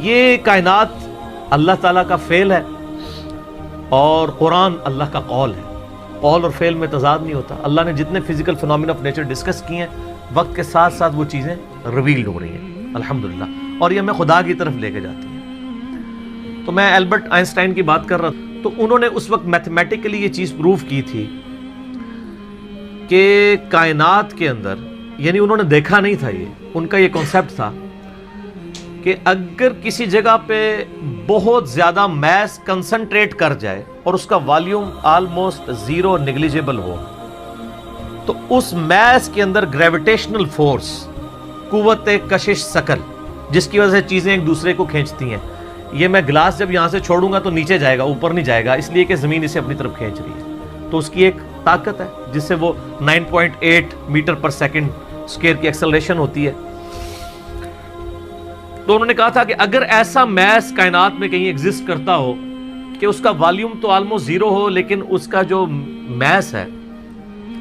یہ کائنات اللہ تعالیٰ کا فعل ہے اور قرآن اللہ کا قول ہے. قول اور فعل میں تضاد نہیں ہوتا. اللہ نے جتنے physical phenomena of nature discuss کیے ہیں وقت کے ساتھ ساتھ وہ چیزیں ریویل ہو رہی ہیں الحمدللہ, اور یہ ہمیں خدا کی طرف لے کے جاتی ہیں. تو میں البرٹ آئنسٹائن کی بات کر رہا تھا, تو انہوں نے اس وقت میتھمیٹیکلی یہ چیز پروف کی تھی کہ کائنات کے اندر, یعنی انہوں نے دیکھا نہیں تھا, یہ ان کا یہ کانسیپٹ تھا کہ اگر کسی جگہ پہ بہت زیادہ میس کنسنٹریٹ کر جائے اور اس کا والیوم آلموسٹ زیرو نیگلیجیبل ہو, تو اس میس کے اندر گریویٹیشنل فورس, قوت کشش ثقل, جس کی وجہ سے چیزیں ایک دوسرے کو کھینچتی ہیں. یہ میں گلاس جب یہاں سے چھوڑوں گا تو نیچے جائے گا, اوپر نہیں جائے گا, اس لیے کہ زمین اسے اپنی طرف کھینچ رہی ہے. تو اس کی ایک طاقت ہے جس سے وہ 9.8 میٹر پر سیکنڈ اسکوئر کی ایکسلریشن ہوتی ہے. تو انہوں نے کہا تھا کہ اگر ایسا میس کائنات میں کہیں ایگزسٹ کرتا ہو کہ اس کا والیوم تو آلموسٹ زیرو ہو, لیکن اس کا جو میس ہے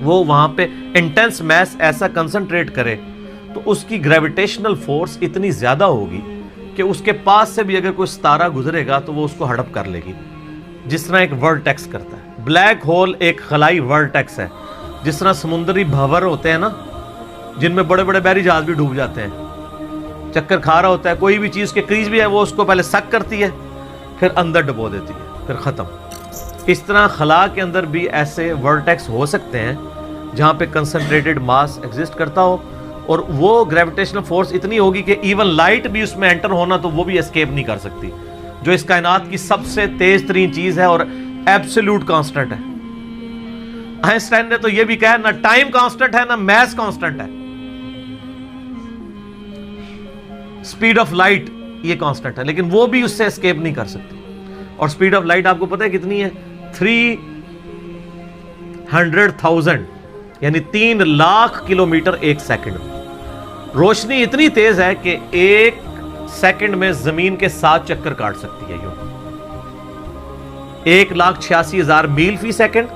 وہ وہاں پہ انٹینس میس ایسا کنسنٹریٹ کرے, تو اس کی گریویٹیشنل فورس اتنی زیادہ ہوگی کہ اس کے پاس سے بھی اگر کوئی ستارہ گزرے گا تو وہ اس کو ہڑپ کر لے گی, جس طرح ایک ورٹیکس کرتا ہے. بلیک ہول ایک خلائی ورٹیکس ہے, جس طرح سمندری بھنور ہوتے ہیں نا, جن میں بڑے بڑے بحری جہاز بھی ڈوب جاتے ہیں, چکر کھا رہا ہوتا ہے, کوئی بھی چیز کے قریب بھی ہے وہ اس کو پہلے سک کرتی ہے پھر اندر ڈبو دیتی ہے, پھر ختم. اس طرح خلا کے اندر بھی ایسے ورٹیکس ہو سکتے ہیں جہاں پہ کنسنٹریٹڈ ماس ایگزسٹ کرتا ہو, اور وہ گریویٹیشنل فورس اتنی ہوگی کہ ایون لائٹ بھی اس میں انٹر ہونا تو وہ بھی اسکیپ نہیں کر سکتی, جو اس کائنات کی سب سے تیز ترین چیز ہے اور ایبسولوٹ کانسٹنٹ ہے. آئنسٹائن نے تو یہ بھی کہا, نہ ٹائم کانسٹنٹ ہے نہ میس کانسٹنٹ ہے, سپیڈ آف لائٹ یہ کانسٹنٹ ہے, لیکن وہ بھی اس سے اسکیپ نہیں کر سکتی. اور سپیڈ آف لائٹ آپ کو پتہ ہے کتنی ہے؟ 300,000 یعنی 3 لاکھ کلومیٹر ایک سیکنڈ. روشنی اتنی تیز ہے کہ ایک سیکنڈ میں زمین کے 7 چکر کاٹ سکتی ہے. یوں 1,86,000 میل فی سیکنڈ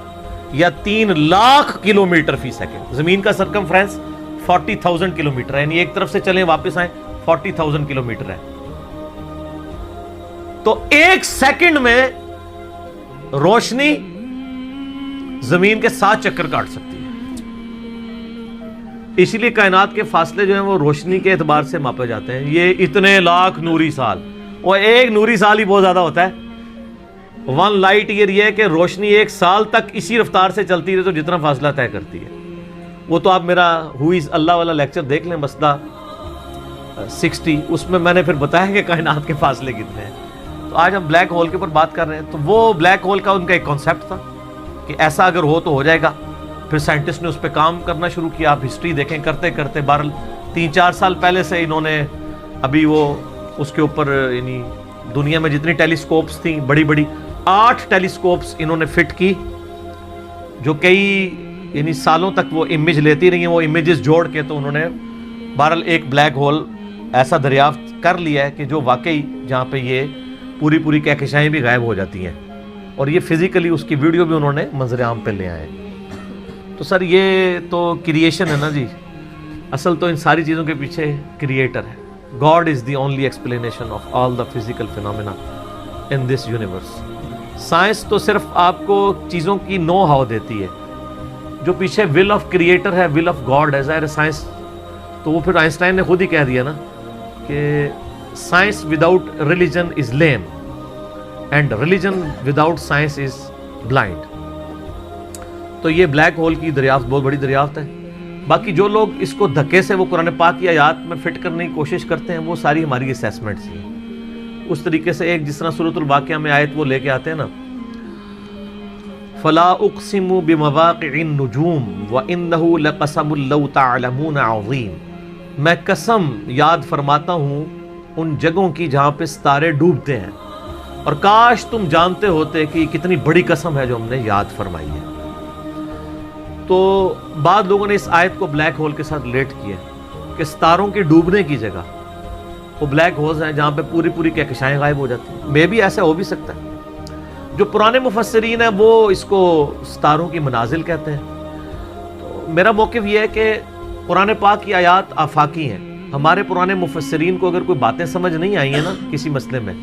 یا 3 لاکھ کلومیٹر فی سیکنڈ. زمین کا سرکمفرنس 40,000 کلومیٹر ہے, یعنی ایک طرف سے چلیں واپس آئیں 40,000 کلومیٹر ہے. تو ایک سیکنڈ میں روشنی زمین کے 7 چکر کاٹ سکتی ہے. اسی لیے کائنات کے فاصلے جو ہیں وہ روشنی کے اعتبار سے ماپے جاتے ہیں. یہ اتنے لاکھ نوری سال, اور ایک نوری سال ہی بہت زیادہ ہوتا ہے. 1 لائٹ ایئر یہ ہے کہ روشنی ایک سال تک اسی رفتار سے چلتی رہے تو جتنا فاصلہ طے کرتی ہے. وہ تو آپ میرا ہو از اللہ والا لیکچر دیکھ لیں, مسئلہ 60, اس میں نے پھر بتایا کہ کائنات کے فاصلے کتنے ہیں. تو آج ہم بلیک ہول کے اوپر بات کر رہے ہیں. تو وہ بلیک ہول کا ان کا ایک کانسیپٹ تھا کہ ایسا اگر ہو تو ہو جائے گا. پھر سائنٹسٹ نے اس پہ کام کرنا شروع کیا. آپ ہسٹری دیکھیں, کرتے کرتے 3-4 سال پہلے سے انہوں نے ابھی وہ اس کے اوپر, یعنی دنیا میں جتنی ٹیلیسکوپس تھیں بڑی بڑی 8 ٹیلیسکوپس انہوں نے فٹ کی, جو یعنی سالوں تک وہ امیج لیتی رہی ہیں. وہ امیجز جوڑ کے تو انہوں نے بہرحال ایک بلیک ہول ایسا دریافت کر لیا ہے کہ جو واقعی جہاں پہ یہ پوری کہکشائیں بھی غائب ہو جاتی ہیں, اور یہ فزیکلی اس کی ویڈیو بھی انہوں نے منظر عام پہ لے آئے. تو سر یہ تو کریشن ہے نا جی, اصل تو ان ساری چیزوں کے پیچھے کریٹر ہے. God is the only explanation of all the physical phenomena in this universe. Science تو صرف آپ کو چیزوں کی نو ہاؤ دیتی ہے, جو پیچھے ول آف کریٹر ہے, ول آف گاڈ ہے. ظاہر سائنس تو وہ پھر آئنسٹائن نے خود ہی کہہ دیا نا کہ science without religion is lame and religion without science is blind. تو یہ بلیک ہول کی دریافت بہت بڑی دریافت ہے. باقی جو لوگ اس کو دھکے سے وہ قرآن پاک کی آیات میں فٹ کرنے کی کوشش کرتے ہیں, وہ ساری ہماری اسیسمنٹس ہیں. اس طریقے سے ایک جس طرح سورۃ الواقعہ میں آیت وہ لے کے آتے ہیں نا, فلا اقسم بمواقع النجوم وانه لقسم لو تعلمون عظیم. میں قسم یاد فرماتا ہوں ان جگہوں کی جہاں پہ ستارے ڈوبتے ہیں, اور کاش تم جانتے ہوتے کہ یہ کتنی بڑی قسم ہے جو ہم نے یاد فرمائی ہے. تو بعض لوگوں نے اس آیت کو بلیک ہول کے ساتھ ریلیٹ کیا کہ ستاروں کے ڈوبنے کی جگہ وہ بلیک ہولز ہیں جہاں پہ پوری کہکشائیں غائب ہو جاتی ہیں. میں بھی ایسا ہو بھی سکتا ہے. جو پرانے مفسرین ہیں وہ اس کو ستاروں کی منازل کہتے ہیں. تو میرا موقف یہ ہے کہ قرآن پاک کی آیات آفاقی ہیں, ہمارے پرانے مفسرین کو اگر کوئی باتیں سمجھ نہیں آئی ہیں نا کسی مسئلے میں،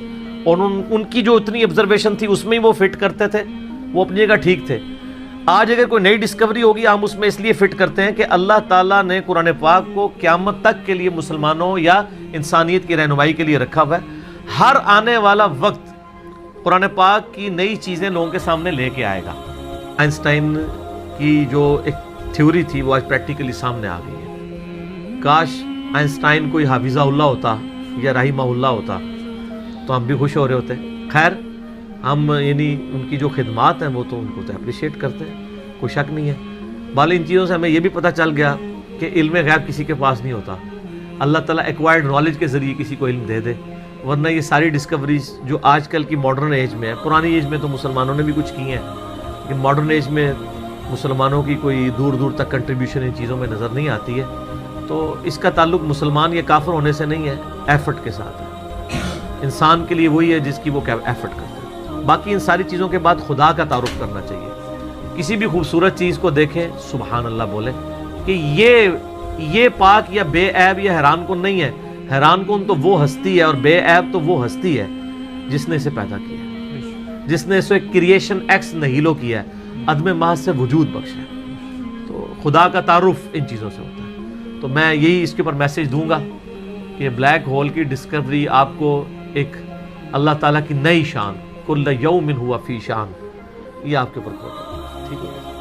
اور ان کی جو اتنی آبزرویشن تھی اس میں ہی وہ فٹ کرتے تھے، وہ اپنی جگہ ٹھیک تھے۔ آج اگر کوئی نئی ڈسکوری ہوگی ہم اس میں اس لیے فٹ کرتے ہیں کہ اللہ تعالیٰ نے قرآن پاک کو قیامت تک کے لیے مسلمانوں یا انسانیت کی رہنمائی کے لیے رکھا ہوا ہے۔ ہر آنے والا وقت قرآن پاک کی نئی چیزیں لوگوں کے سامنے لے کے آئے گا۔ آئنسٹائن کی جو ایک تھیوری تھی وہ آج پریکٹیکلی سامنے آ گئی ہے۔ کاش آئنسٹائن کوئی حافظہ اللہ ہوتا یا رحمہ اللہ ہوتا تو ہم بھی خوش ہو رہے ہوتے۔ خیر ہم یعنی ان کی جو خدمات ہیں وہ تو ان کو تو اپریشیٹ کرتے ہیں، کوئی شک نہیں ہے۔ بالی ان چیزوں سے ہمیں یہ بھی پتہ چل گیا کہ علم غیب کسی کے پاس نہیں ہوتا، اللہ تعالیٰ ایکوائرڈ نالج کے ذریعے کسی کو علم دے دے، ورنہ یہ ساری ڈسکوریز جو آج کل کی ماڈرن ایج میں ہے، پرانی ایج میں تو مسلمانوں نے بھی کچھ کی ہیں، لیکن ماڈرن ایج میں مسلمانوں کی کوئی دور دور تک کنٹریبیوشن ان چیزوں میں نظر نہیں آتی ہے۔ تو اس کا تعلق مسلمان یا کافر ہونے سے نہیں ہے، ایفرٹ کے ساتھ ہے۔ انسان کے لیے وہی ہے جس کی وہ ایفرٹ کرتا ہے۔ باقی ان ساری چیزوں کے بعد خدا کا تعارف کرنا چاہیے۔ کسی بھی خوبصورت چیز کو دیکھیں سبحان اللہ بولیں کہ یہ پاک یا بے عیب یا حیران کن نہیں ہے، حیران کن تو وہ ہستی ہے اور بے عیب تو وہ ہستی ہے جس نے اسے پیدا کیا ہے، جس نے اسے کریشن ایکس نہیلو کیا ہے، عدم محض سے وجود بخشا ہے۔ تو خدا کا تعارف ان چیزوں سے ہوتا ہے۔ تو میں یہی اس کے اوپر میسیج دوں گا کہ بلیک ہول کی ڈسکوری آپ کو ایک اللہ تعالیٰ کی نئی شان، کل یوم ہوا فی شان، یہ آپ کے اوپر کھوتا ہے۔ ٹھیک ہے۔